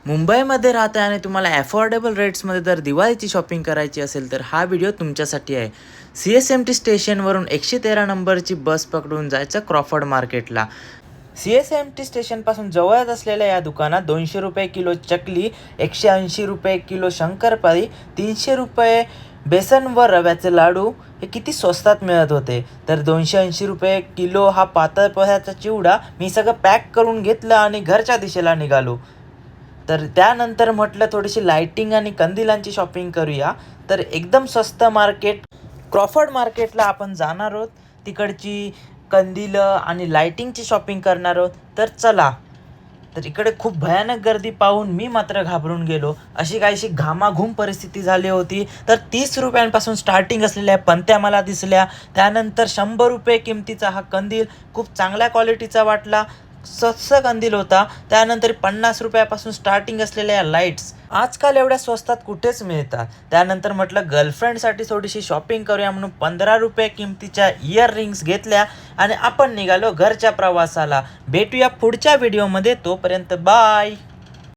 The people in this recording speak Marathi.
मुंबईमध्ये राहता आणि तुम्हाला अफोर्डेबल रेट्समध्ये जर दिवाळीची शॉपिंग करायची असेल तर हा व्हिडिओ तुमच्यासाठी आहे. CSMT स्टेशनवरून 113 नंबरची बस पकडून जायचं क्रॉफर्ड मार्केटला. CSMT स्टेशनपासून जवळच असलेल्या या दुकानात 200 रुपये किलो चकली, 180 रुपये किलो शंकरपाळी, 300 रुपये बेसन व रव्याचे लाडू हे किती स्वस्तात मिळत होते. तर 280 रुपये किलो हा पातळ पोह्याचा चिवडा मी सगळं पॅक करून घेतलं आणि घरच्या दिशेला निघालो. तर त्यानंतर म्हटलं थोडीशी लाइटिंग आणि कंदिलांची शॉपिंग करूया. तर एकदम स्वस्त मार्केट क्रॉफर्ड मार्केटला आपण जाणार आहोत. तिकडची कंदिलं आणि लाइटिंगची शॉपिंग करणार आहोत. तर चला. तर इकडे खूप भयानक गर्दी पाहून मी मात्र घाबरून गेलो. अशी काहीशी घामाघूम परिस्थिती झाली होती. तर 30 रुपयांपासून स्टार्टिंग असलेल्या पंत्या मला दिसल्या. त्यानंतर 100 रुपये किमतीचा हा कंदील खूप चांगल्या क्वालिटीचा वाटला. स्वस्त कंदील होता. त्यानंतर 50 रुपयापासून स्टार्टिंग असलेल्या लाईट्स आजकाल एवढ्या स्वस्तात कुठेच मिळतात. त्यानंतर म्हटलं गर्लफ्रेंडसाठी थोडीशी शॉपिंग करूया म्हणून 15 रुपये किमतीच्या इयररिंग्स घेतल्या आणि आपण निघालो घरच्या प्रवासाला. भेटूया पुढच्या व्हिडिओमध्ये. तोपर्यंत बाय.